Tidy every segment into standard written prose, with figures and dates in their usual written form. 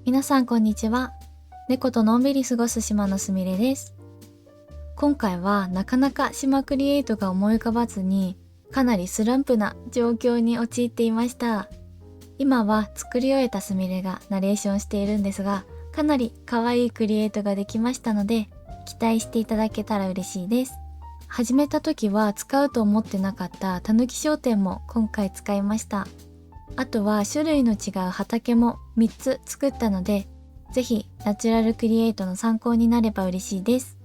皆さんこんにちは。猫とのんびり過ごす島のすみれです。今回はなかなか島クリエイトが思い浮かばずに、かなりスランプな状況に陥っていました。今は作り終えたすみれがナレーションしているんですが、かなり可愛いクリエイトができましたので、期待していただけたら嬉しいです。始めた時は使うと思ってなかったたぬき商店も今回使いました。あとは種類の違う畑も3つ作ったので、ぜひナチュラルクリエイトの参考になれば嬉しいです。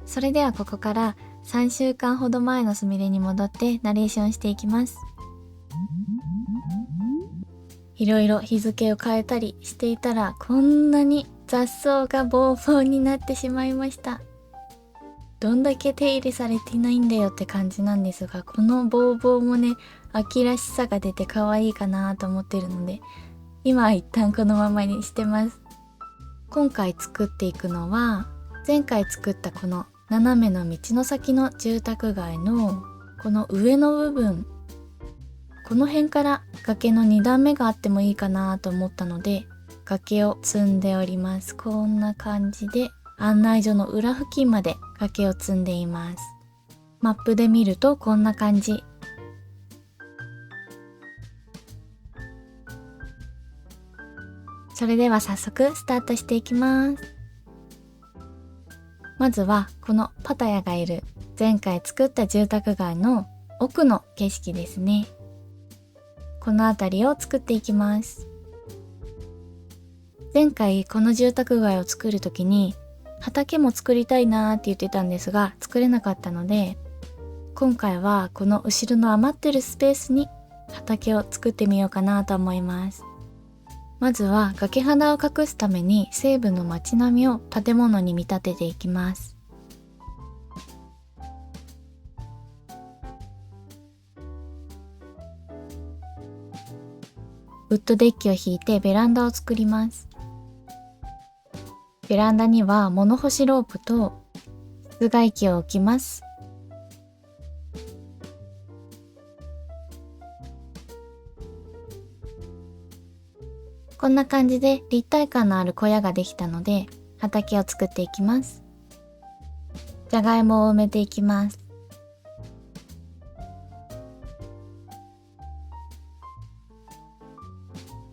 それではここから3週間ほど前のすみれに戻ってナレーションしていきます。いろいろ日付を変えたりしていたら、こんなに雑草がボーボーになってしまいました。どんだけ手入れされていないんだよって感じなんですが、このボーボーもね、秋らしさが出て可愛いかなと思ってるので、今は一旦このままにしてます。今回作っていくのは、前回作ったこの斜めの道の先の住宅街のこの上の部分、この辺から崖の2段目があってもいいかなと思ったので、崖を積んでおります。こんな感じで案内所の裏付近まで崖を積んでいます。マップで見るとこんな感じ。それでは早速スタートしていきます。まずはこのパタヤがいる前回作った住宅街の奥の景色ですね。この辺りを作っていきます。前回この住宅街を作るときに畑も作りたいなーって言ってたんですが、作れなかったので、今回はこの後ろの余ってるスペースに畑を作ってみようかなと思います。まずは崖肌を隠すために西部の街並みを建物に見立てていきます。ウッドデッキを引いてベランダを作ります。ベランダには物干しロープと室外機を置きます。こんな感じで立体感のある小屋ができたので、畑を作っていきます。じゃがいもを埋めていきます。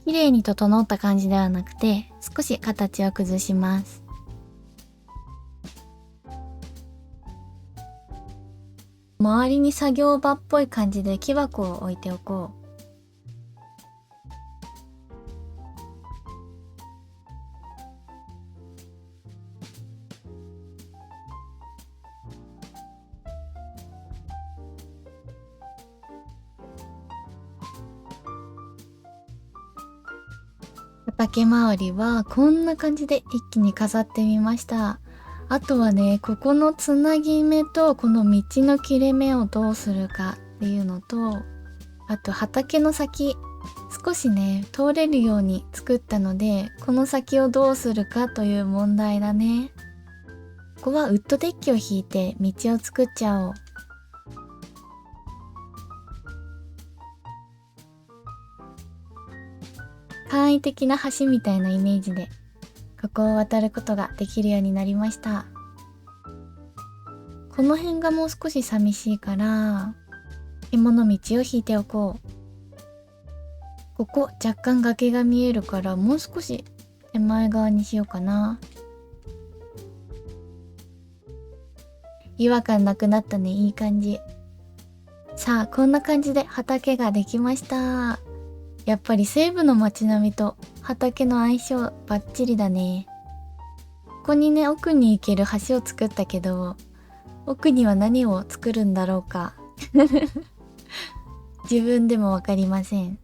綺麗に整った感じではなくて、少し形を崩します。周りに作業場っぽい感じで木箱を置いておこう。畑周りはこんな感じで一気に飾ってみました。あとはね、ここのつなぎ目とこの道の切れ目をどうするかっていうのと、あと畑の先、少しね、通れるように作ったので、この先をどうするかという問題だね。ここはウッドデッキを引いて道を作っちゃおう。簡易的な橋みたいなイメージで、ここを渡ることができるようになりました。この辺がもう少し寂しいから、獣道を引いておこう。ここ若干崖が見えるから、もう少し手前側にしようかな。違和感なくなったね、いい感じ。さあ、こんな感じで畑ができました。やっぱり西部の街並みと畑の相性バッチリだね。ここにね、奥に行ける橋を作ったけど、奥には何を作るんだろうか。自分でもわかりません。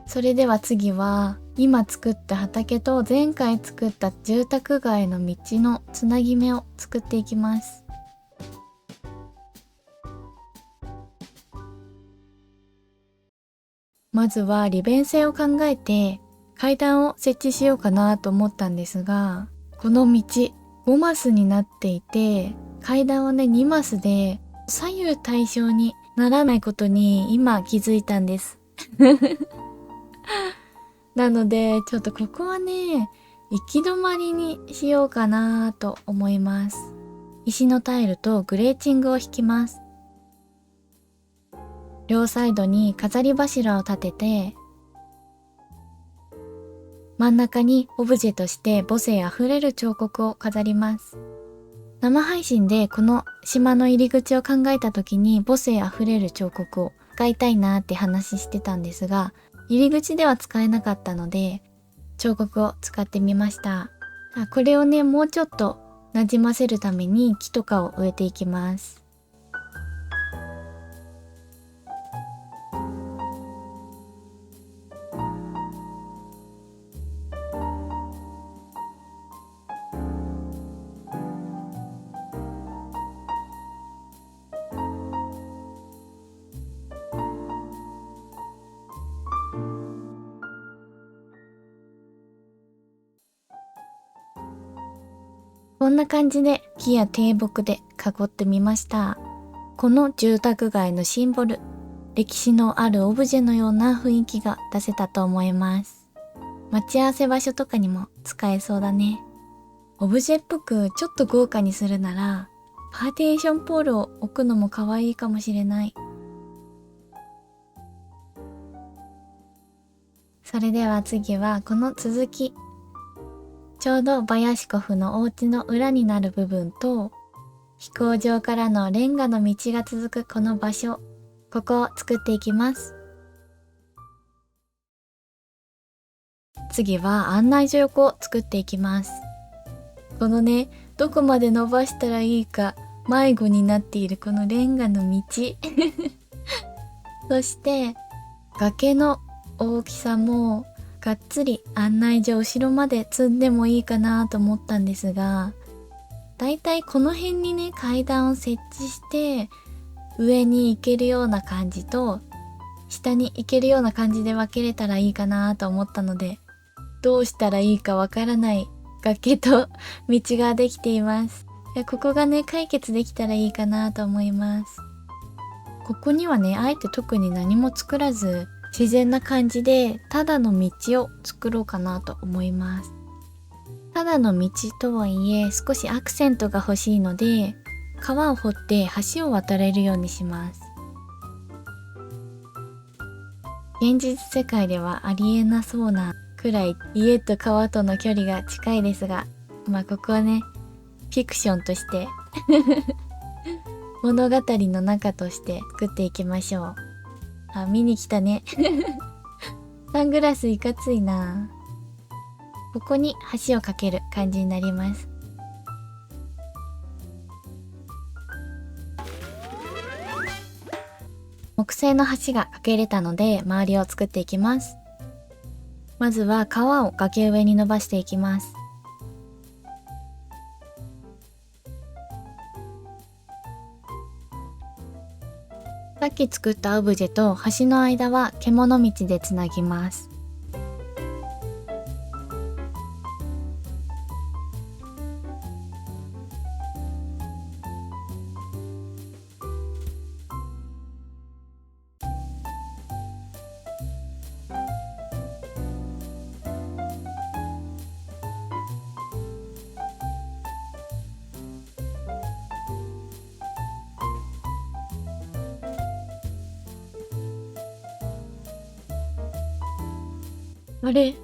それでは次は、今作った畑と前回作った住宅街の道のつなぎ目を作っていきます。まずは利便性を考えて階段を設置しようかなと思ったんですが、この道5マスになっていて、階段はね2マスで左右対称にならないことに今気づいたんです。なのでちょっとここはね、行き止まりにしようかなと思います。石のタイルとグレーチングを引きます。両サイドに飾り柱を立てて、真ん中にオブジェとして母性あふれる彫刻を飾ります。生配信でこの島の入り口を考えた時に母性あふれる彫刻を使いたいなって話してたんですが、入り口では使えなかったので彫刻を使ってみました。これをね、もうちょっと馴染ませるために木とかを植えていきます。こんな感じで木や低木で囲ってみました。この住宅街のシンボル、歴史のあるオブジェのような雰囲気が出せたと思います。待ち合わせ場所とかにも使えそうだね。オブジェっぽくちょっと豪華にするなら、パーテーションポールを置くのも可愛いかもしれない。それでは次はこの続き。ちょうどバヤシコフのお家の裏になる部分と、飛行場からのレンガの道が続くこの場所、ここを作っていきます。次は案内所横を作っていきます。このね、どこまで伸ばしたらいいか迷子になっているこのレンガの道そして崖の大きさもがっつり案内所後ろまで積んでもいいかなと思ったんですが、だいたいこの辺にね、階段を設置して上に行けるような感じと下に行けるような感じで分けれたらいいかなと思ったので、どうしたらいいかわからない崖と道ができています。ここがね、解決できたらいいかなと思います。ここにはね、あえて特に何も作らず自然な感じでただの道を作ろうかなと思います。ただの道とはいえ少しアクセントが欲しいので、川を掘って橋を渡れるようにします。現実世界ではありえなそうなくらい家と川との距離が近いですが、ここはね、フィクションとして物語の中として作っていきましょう。見に来たねサングラスいかついな。ここに橋を架ける感じになります。木製の橋が架けれたので周りを作っていきます。まずは川を崖上に伸ばしていきます。さっき作ったオブジェと橋の間は獣道でつなぎます。あれ、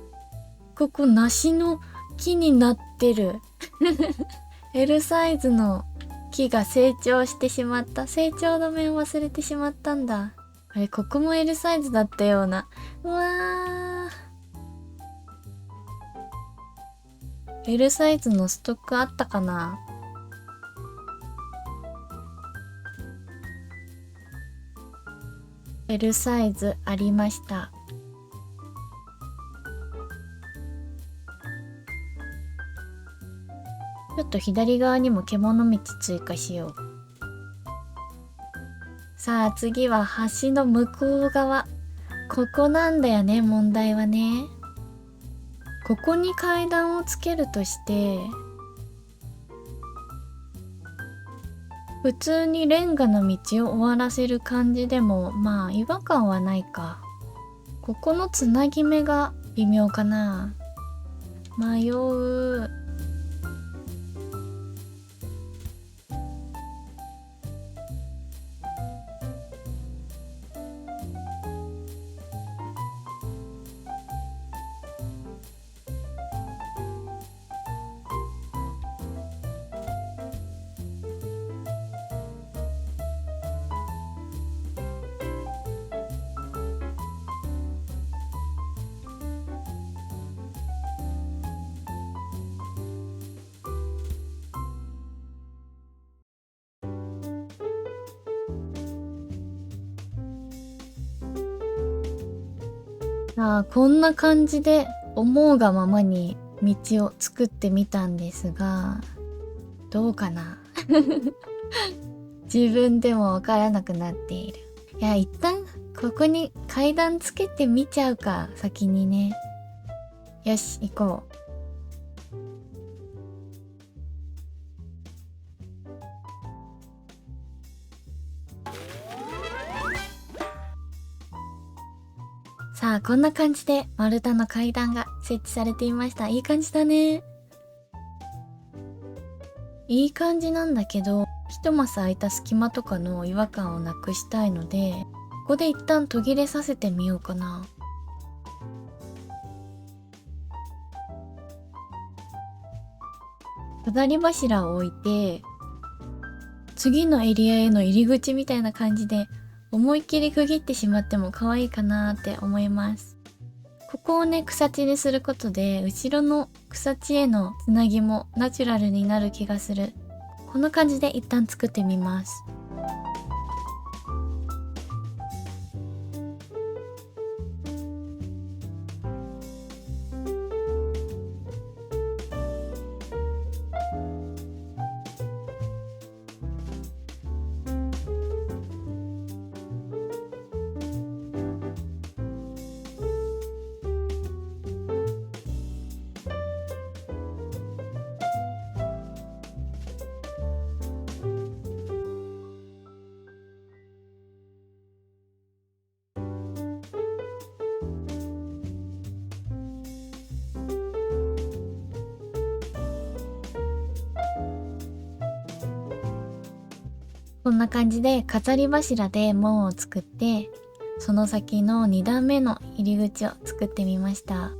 ここ梨の木になってるL サイズの木が成長してしまった。成長の面忘れてしまったんだ。あれ、ここも L サイズだったような。うわー、 L サイズのストックあったかな。L サイズありました。ちょっと左側にも獣道追加しよう。さあ次は橋の向こう側。ここなんだよね、問題はね。ここに階段をつけるとして、普通にレンガの道を終わらせる感じでも違和感はないか。ここのつなぎ目が微妙かな。迷う。こんな感じで思うがままに道を作ってみたんですが、どうかな。自分でもわからなくなっている。いや、一旦ここに階段つけてみちゃうか、先にね。よし、行こう。さあ、こんな感じで丸太の階段が設置されていました。いい感じだね。いい感じなんだけど、一マス空いた隙間とかの違和感をなくしたいので、ここで一旦途切れさせてみようかな。飾り柱を置いて、次のエリアへの入り口みたいな感じで思いっきり区切ってしまっても可愛いかなって思います。ここをね、草地にすることで後ろの草地へのつなぎもナチュラルになる気がする。こんな感じで一旦作ってみます。こんな感じで飾り柱で門を作って、その先の2段目の入り口を作ってみました。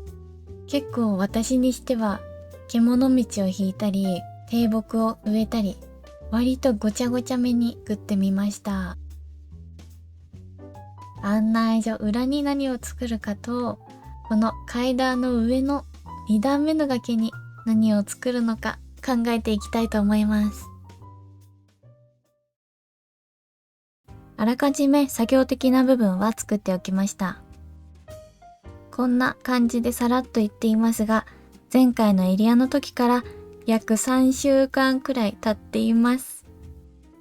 結構私にしては獣道を引いたり低木を植えたり割とごちゃごちゃめに作ってみました。案内所裏に何を作るかと、この階段の上の2段目の崖に何を作るのか考えていきたいと思います。あらかじめ作業的な部分は作っておきました。こんな感じでさらっと言っていますが、前回のエリアの時から約3週間くらい経っています。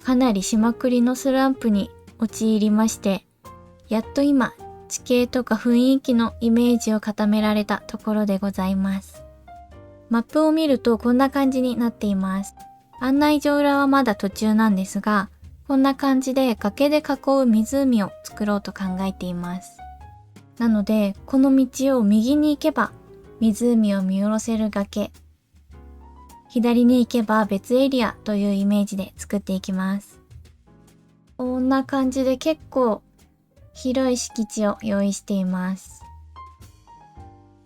かなりしまくりのスランプに陥りまして、やっと今地形とか雰囲気のイメージを固められたところでございます。マップを見るとこんな感じになっています。案内所裏はまだ途中なんですが、こんな感じで崖で囲う湖を作ろうと考えています。なので、この道を右に行けば湖を見下ろせる崖、左に行けば別エリアというイメージで作っていきます。こんな感じで結構広い敷地を用意しています。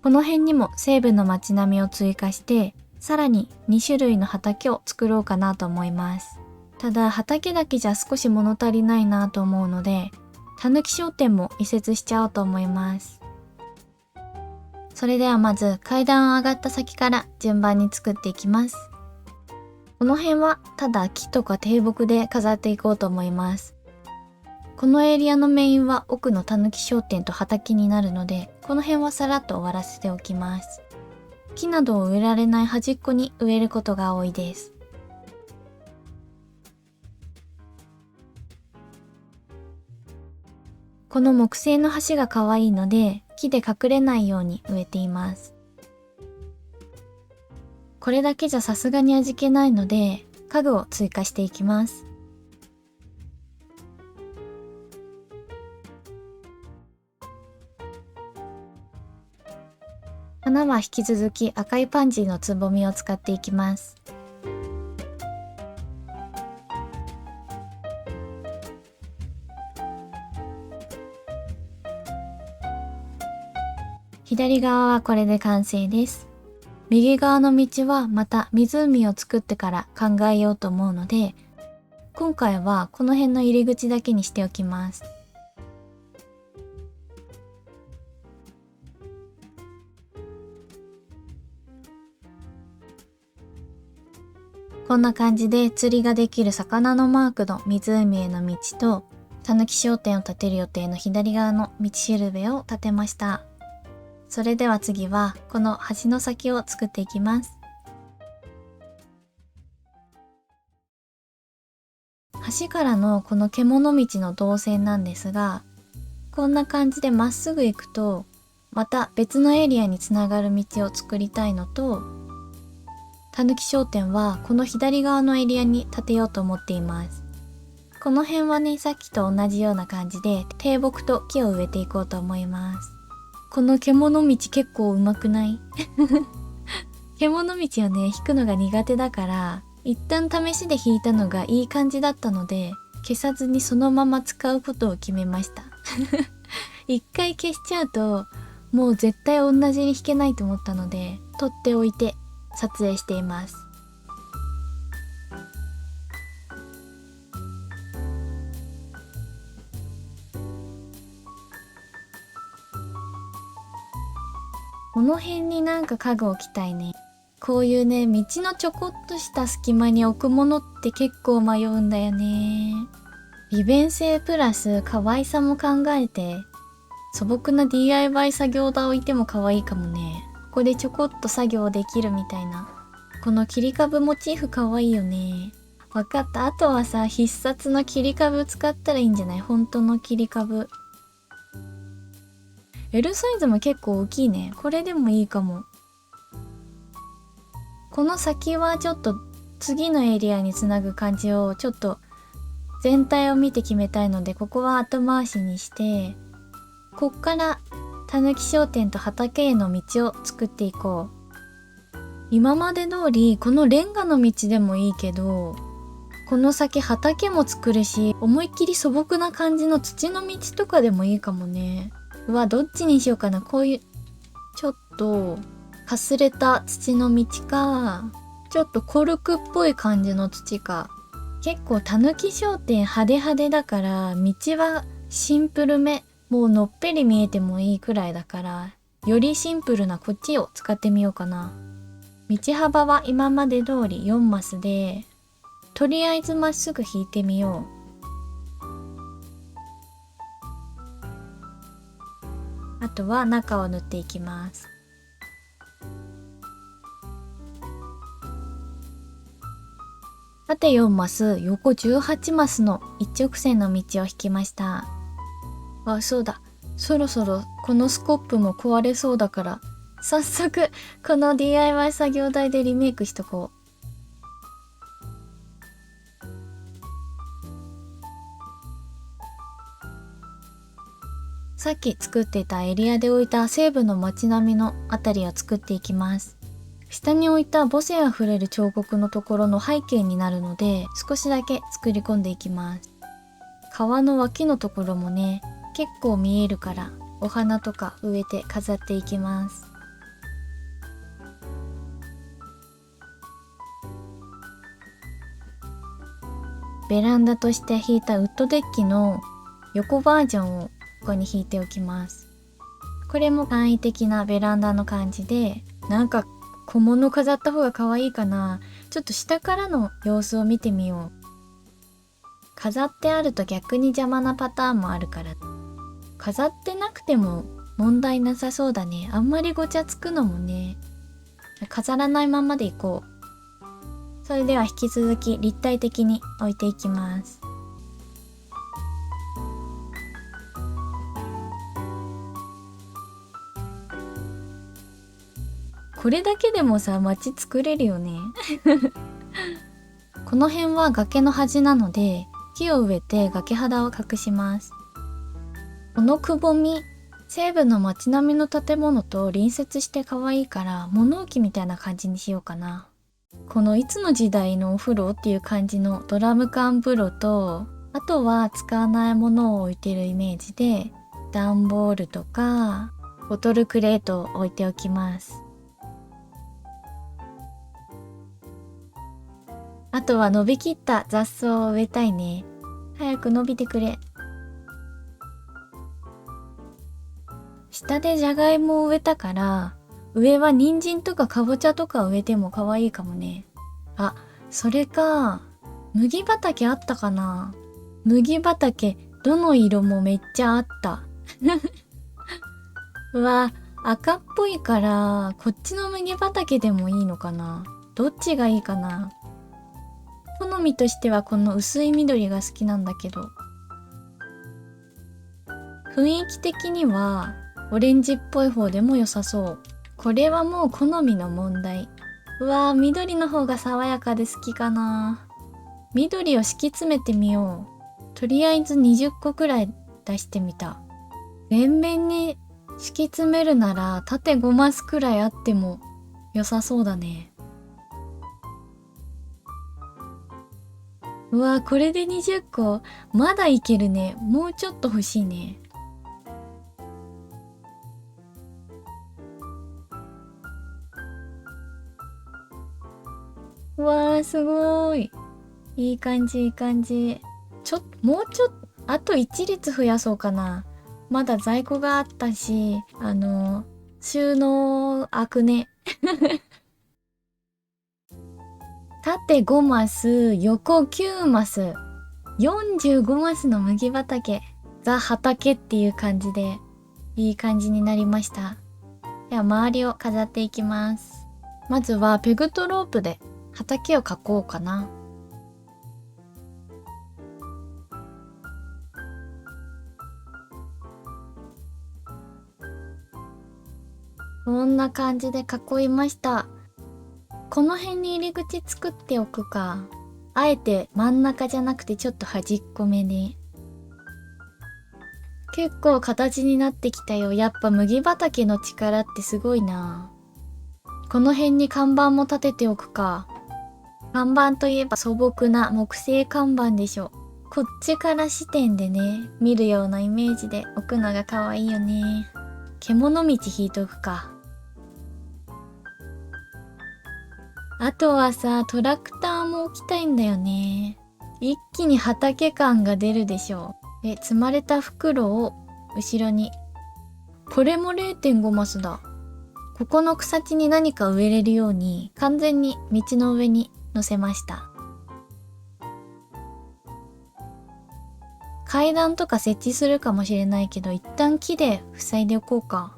この辺にも西部の街並みを追加して、さらに2種類の畑を作ろうかなと思います。ただ畑だけじゃ少し物足りないなと思うので、たぬき商店も移設しちゃおうと思います。それではまず階段を上がった先から順番に作っていきます。この辺はただ木とか低木で飾っていこうと思います。このエリアのメインは奥のたぬき商店と畑になるので、この辺はさらっと終わらせておきます。木などを植えられない端っこに植えることが多いです。この木製の橋が可愛いので、木で隠れないように植えています。これだけじゃさすがに味気ないので、家具を追加していきます。花は引き続き赤いパンジーのつぼみを使っていきます。左側はこれで完成です。右側の道はまた湖を作ってから考えようと思うので、今回はこの辺の入り口だけにしておきます。こんな感じで釣りができる魚のマークの湖への道と、たぬき商店を建てる予定の左側の道しるべを建てました。それでは次はこの橋の先を作っていきます。橋からのこの獣道の動線なんですが、こんな感じでまっすぐ行くとまた別のエリアにつながる道を作りたいのと、たぬき商店はこの左側のエリアに建てようと思っています。この辺はね、さっきと同じような感じで低木と木を植えていこうと思います。この獣道結構うまくない獣道をね、引くのが苦手だから一旦試しで引いたのがいい感じだったので、消さずにそのまま使うことを決めました一回消しちゃうともう絶対同じに引けないと思ったので、取っておいて撮影しています。この辺になんか家具置きたいね。こういうね、道のちょこっとした隙間に置くものって結構迷うんだよね。利便性プラス可愛さも考えて、素朴な DIY 作業台置いても可愛いかもね。ここでちょこっと作業できるみたいな。この切り株モチーフ可愛いよね。わかった。あとはさ、必殺の切り株使ったらいいんじゃない？本当の切り株。L サイズも結構大きいね。これでもいいかも。この先はちょっと次のエリアにつなぐ感じをちょっと全体を見て決めたいので、ここは後回しにして、こっからたぬき商店と畑への道を作っていこう。今まで通りこのレンガの道でもいいけど、この先畑も作るし、思いっきり素朴な感じの土の道とかでもいいかもね。うわ、どっちにしようかな。こういうちょっとかすれた土の道か、ちょっとコルクっぽい感じの土か。結構たぬき商店派手派手だから、道はシンプルめ、もうのっぺり見えてもいいくらいだから、よりシンプルなこっちを使ってみようかな。道幅は今まで通り4マスで、とりあえずまっすぐ引いてみよう。あとは中を塗っていきます。縦4マス、横18マスの一直線の道を引きました。あ、そうだ。そろそろこのスコップも壊れそうだから、早速この DIY 作業台でリメイクしとこう。さっき作っていたエリアで置いた西部の街並みのあたりを作っていきます。下に置いた母性あふれる彫刻のところの背景になるので、少しだけ作り込んでいきます。川の脇のところもね、結構見えるからお花とか植えて飾っていきます。ベランダとして引いたウッドデッキの横バージョンをここに引いておきます。これも簡易的なベランダの感じで、なんか小物飾った方が可愛いかな。ちょっと下からの様子を見てみよう。飾ってあると逆に邪魔なパターンもあるから、飾ってなくても問題なさそうだね。あんまりごちゃつくのもね。飾らないままでいこう。それでは引き続き立体的に置いていきます。これだけでもさ、街作れるよねこの辺は崖の端なので、木を植えて崖肌を隠します。このくぼみ、西部の街並みの建物と隣接して可愛いから物置みたいな感じにしようかな。このいつの時代のお風呂っていう感じのドラム缶風呂と、あとは使わないものを置いてるイメージで、段ボールとかボトルクレートを置いておきます。あとは伸びきった雑草を植えたいね。早く伸びてくれ。下でじゃがいもを植えたから、上は人参とかかぼちゃとか植えても可愛いかもね。あ、それか、麦畑あったかな？麦畑、どの色もめっちゃあった。うわ、赤っぽいから、こっちの麦畑でもいいのかな？どっちがいいかな？好みとしてはこの薄い緑が好きなんだけど。雰囲気的には、オレンジっぽい方でも良さそう。これはもう好みの問題。うわー、緑の方が爽やかで好きかな。緑を敷き詰めてみよう。とりあえず20個くらい出してみた。連綿に敷き詰めるなら縦5マスくらいあっても良さそうだね。うわー、これで20個まだいけるね。もうちょっと欲しいね。うわー、すごーい。いい感じ、いい感じ。もうちょっと、あと1列増やそうかな。まだ在庫があったし、収納開くね。縦5マス、横9マス。45マスの麦畑。ザ畑っていう感じで、いい感じになりました。では周りを飾っていきます。まずはペグとロープで畑を描こうかな。こんな感じで囲いました。この辺に入り口作っておくか。あえて真ん中じゃなくてちょっと端っこめに。結構形になってきたよ。やっぱ麦畑の力ってすごいな。この辺に看板も立てておくか。看板といえば素朴な木製看板でしょ。こっちから視点でね、見るようなイメージで置くのが可愛いよね。獣道引いとくか。あとはさ、トラクターも置きたいんだよね。一気に畑感が出るでしょ。で、積まれた袋を後ろに。これも 0.5 マスだ。ここの草地に何か植えれるように完全に道の上に乗せました。階段とか設置するかもしれないけど、一旦木で塞いでおこうか。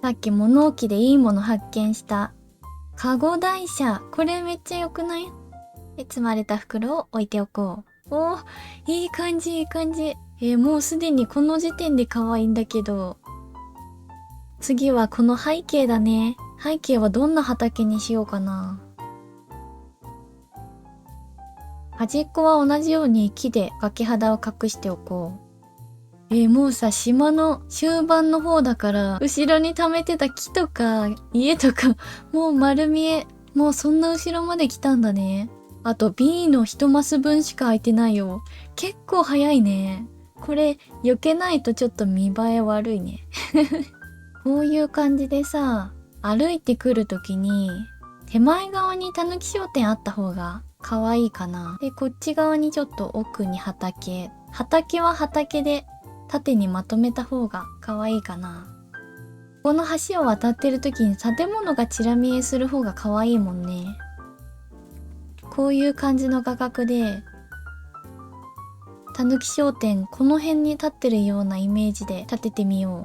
さっき物置でいいもの発見した。カゴ台車。これめっちゃ良くない？で、積まれた袋を置いておこう。おー、いい感じ、いい感じ。もうすでにこの時点で可愛いんだけど。次はこの背景だね。背景はどんな畑にしようかな。端っこは同じように木で崖肌を隠しておこう。もうさ、島の終盤の方だから、後ろに溜めてた木とか家とか、もう丸見え。もうそんな後ろまで来たんだね。あと B の1マス分しか空いてないよ。結構早いね。これ、避けないとちょっと見栄え悪いね。こういう感じでさ、歩いてくるときに、手前側にたぬき商店あった方が可愛いかな。で、こっち側にちょっと奥に畑。畑は畑で、縦にまとめた方が可愛いかな。この橋を渡ってる時に建物がちら見えする方が可愛いもんね。こういう感じの画角で、たぬき商店この辺に立ってるようなイメージで立ててみよう。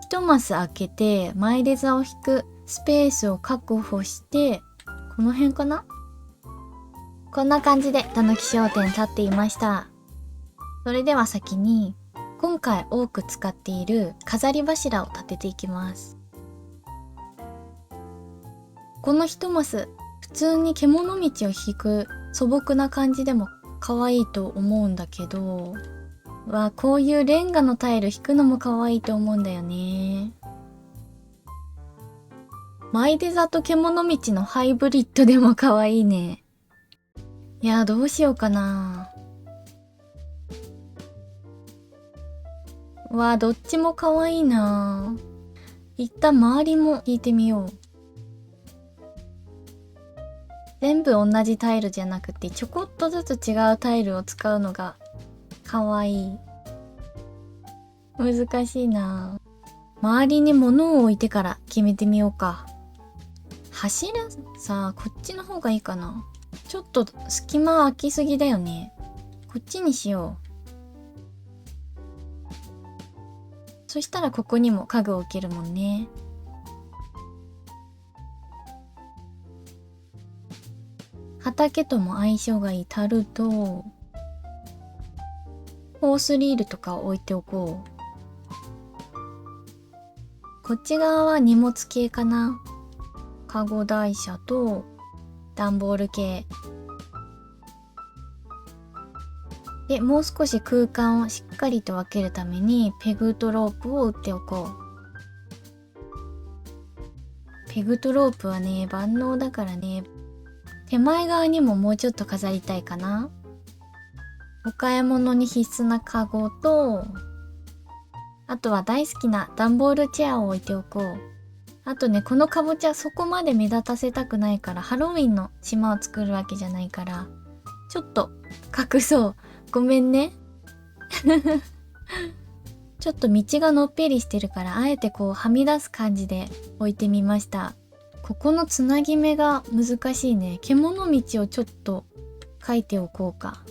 一マス開けて前レザーを引くスペースを確保して、この辺かな？こんな感じでたぬき商店立っていました。それでは先に、今回多く使っている飾り柱を立てていきます。この1マス普通に獣道を引く素朴な感じでも可愛いと思うんだけど、こういうレンガのタイル引くのも可愛いと思うんだよね。マイデザと獣道のハイブリッドでも可愛いね。いや、どうしようかな。どっちも可愛いな。一旦周りも引いてみよう。全部同じタイルじゃなくて、ちょこっとずつ違うタイルを使うのが可愛い。難しいな。周りに物を置いてから決めてみようか。柱さ、こっちの方がいいかな。ちょっと隙間空きすぎだよね。こっちにしよう。そしたらここにも家具を置けるもんね。畑とも相性がいい樽とホースリールとかを置いておこう。こっち側は荷物系かな。カゴ台車と段ボール系で、もう少し空間をしっかりと分けるためにペグとロープを打っておこう。ペグとロープはね、万能だからね。手前側にももうちょっと飾りたいかな。お買い物に必須なカゴと、あとは大好きな段ボールチェアを置いておこう。あとね、このかぼちゃそこまで目立たせたくないから、ハロウィンの島を作るわけじゃないから、ちょっと隠そう。ごめんね。ちょっと道がのっぺりしてるから、あえてこうはみ出す感じで置いてみました。ここのつなぎ目が難しいね。獣道をちょっと書いておこうか。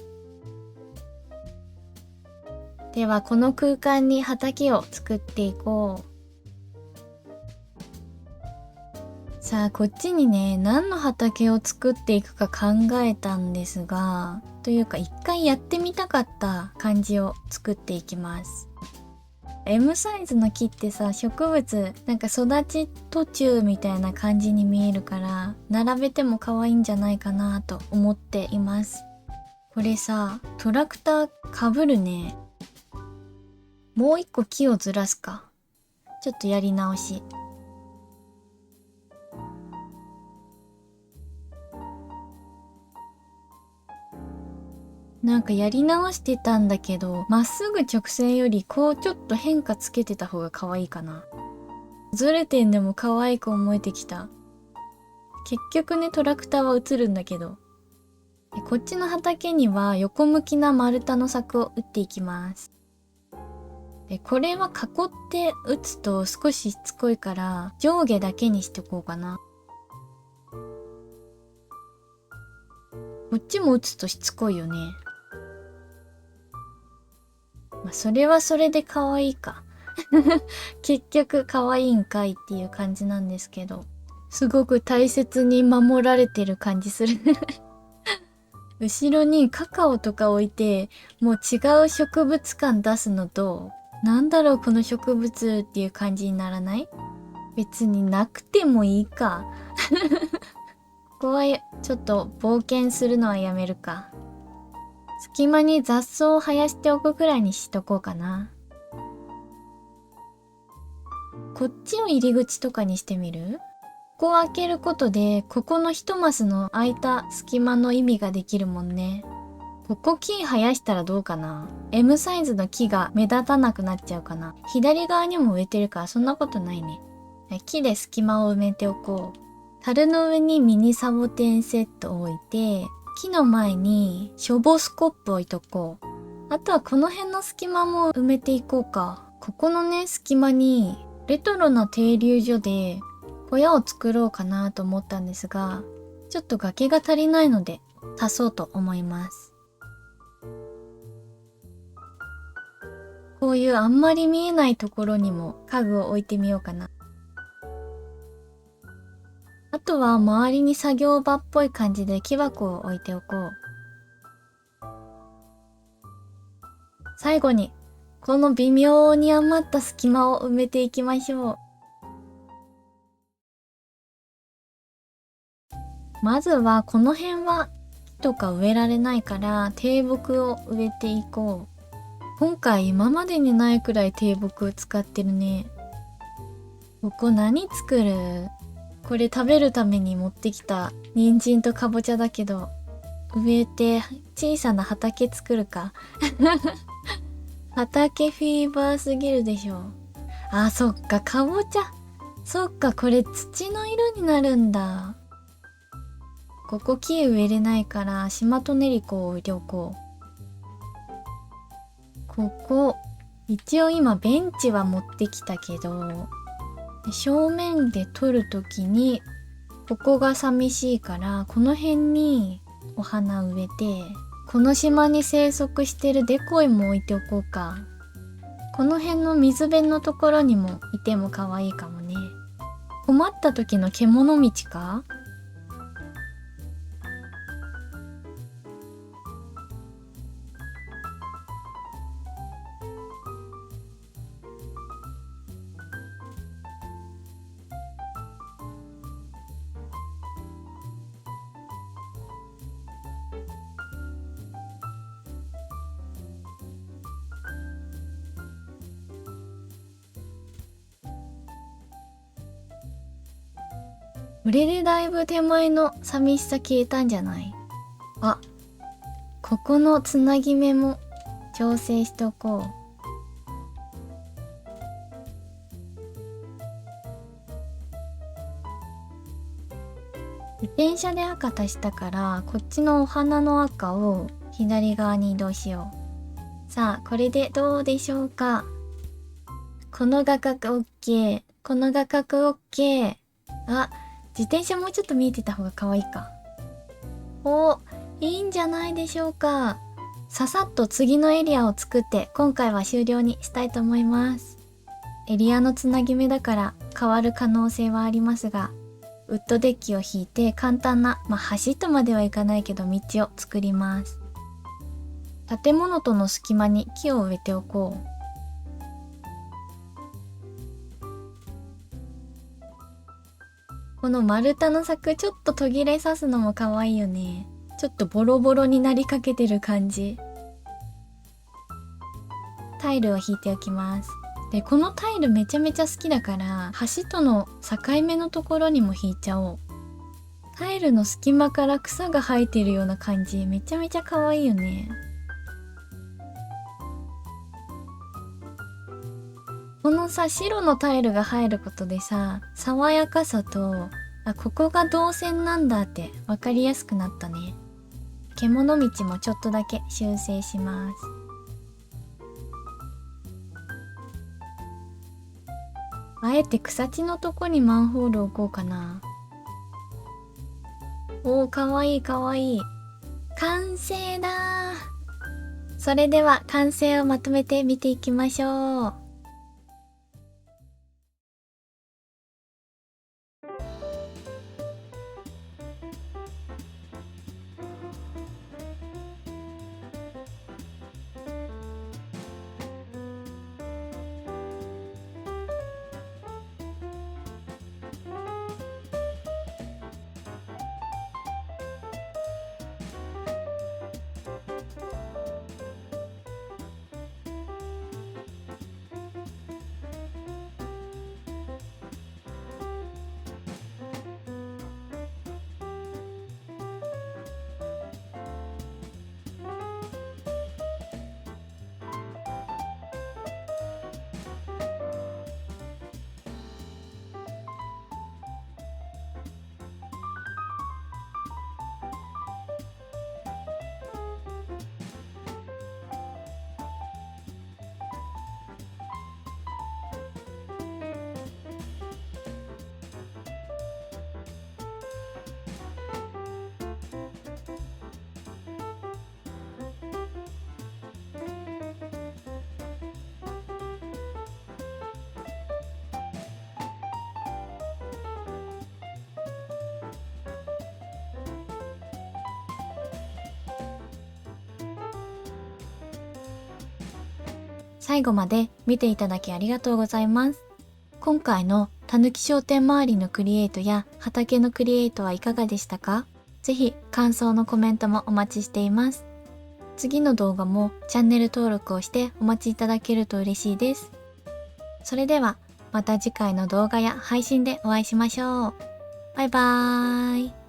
ではこの空間に畑を作っていこう。さあこっちにね、何の畑を作っていくか考えたんですが、というか一回やってみたかった感じを作っていきます。M サイズの木ってさ、植物なんか育ち途中みたいな感じに見えるから、並べても可愛いんじゃないかなと思っています。これさ、トラクターかぶるね。もう一個木をずらすか。ちょっとやり直し。なんかやり直してたんだけど、まっすぐ直線よりこうちょっと変化つけてた方が可愛いかな。ずれてんでも可愛く思えてきた。結局ね、トラクターは映るんだけど。こっちの畑には横向きな丸太の柵を打っていきます。で、これは囲って打つと少ししつこいから上下だけにしておこうかな。こっちも打つとしつこいよね。まあ、それはそれで可愛いか。結局可愛いんかいっていう感じなんですけど。すごく大切に守られてる感じする。後ろにカカオとか置いて、もう違う植物感出すのと、なんだろうこの植物っていう感じにならない？別になくてもいいか。ここはちょっと冒険するのはやめるか。隙間に雑草を生やしておくくらいにしとこうかな。こっちを入り口とかにしてみる？ここを開けることで、ここの一マスの空いた隙間の意味ができるもんね。ここ木生やしたらどうかな？ M サイズの木が目立たなくなっちゃうかな。左側にも植えてるからそんなことないね。木で隙間を埋めておこう。樽の上にミニサボテンセットを置いて、木の前にショボスコップ置いとこう。あとはこの辺の隙間も埋めていこうか。ここのね、隙間にレトロな停留所で小屋を作ろうかなと思ったんですが、ちょっと崖が足りないので足そうと思います。こういうあんまり見えないところにも家具を置いてみようかな。あとは周りに作業場っぽい感じで木箱を置いておこう。最後にこの微妙に余った隙間を埋めていきましょう。まずはこの辺は木とか植えられないから低木を植えていこう。今回今までにないくらい低木使ってるね。ここ何作る？これ食べるために持ってきた人参とかぼちゃだけど、植えて小さな畑作るか。畑フィーバーすぎるでしょ。あ、そっか、かぼちゃ。そっか、これ土の色になるんだ。ここ木植えれないから、シマトネリコを置いておこう。ここ、一応今ベンチは持ってきたけど、正面で撮るときに、ここが寂しいから、この辺にお花植えて、この島に生息してるデコイも置いておこうか。この辺の水辺のところにもいても可愛いかもね。困った時の獣道か？これでだいぶ手前の寂しさ消えたんじゃない？あ、ここのつなぎ目も調整しておこう。自転車で赤足したから、こっちのお花の赤を左側に移動しよう。さあ、これでどうでしょうか？この画角 OK。この画角 OK。あ、自転車もうちょっと見えてた方が可愛いか。お、いいんじゃないでしょうか。ささっと次のエリアを作って今回は終了にしたいと思います。エリアのつなぎ目だから変わる可能性はありますが、ウッドデッキを引いて簡単な、橋とまではいかないけど道を作ります。建物との隙間に木を植えておこう。この丸太の柵ちょっと途切れさすのも可愛いよね。ちょっとボロボロになりかけてる感じ。タイルを引いておきます。で、このタイルめちゃめちゃ好きだから、橋との境目のところにも引いちゃおう。タイルの隙間から草が生えてるような感じ、めちゃめちゃ可愛いよね。このさ、白のタイルが入ることでさ、爽やかさと、あ、ここが動線なんだって分かりやすくなったね。獣道もちょっとだけ修正します。あえて草地のとこにマンホール置こうかな。おー、かわいいかわいい。完成だー。それでは完成をまとめて見ていきましょう。最後まで見ていただきありがとうございます。今回のたぬき商店周りのクリエイトや畑のクリエイトはいかがでしたか？ぜひ感想のコメントもお待ちしています。次の動画もチャンネル登録をしてお待ちいただけると嬉しいです。それではまた次回の動画や配信でお会いしましょう。バイバーイ。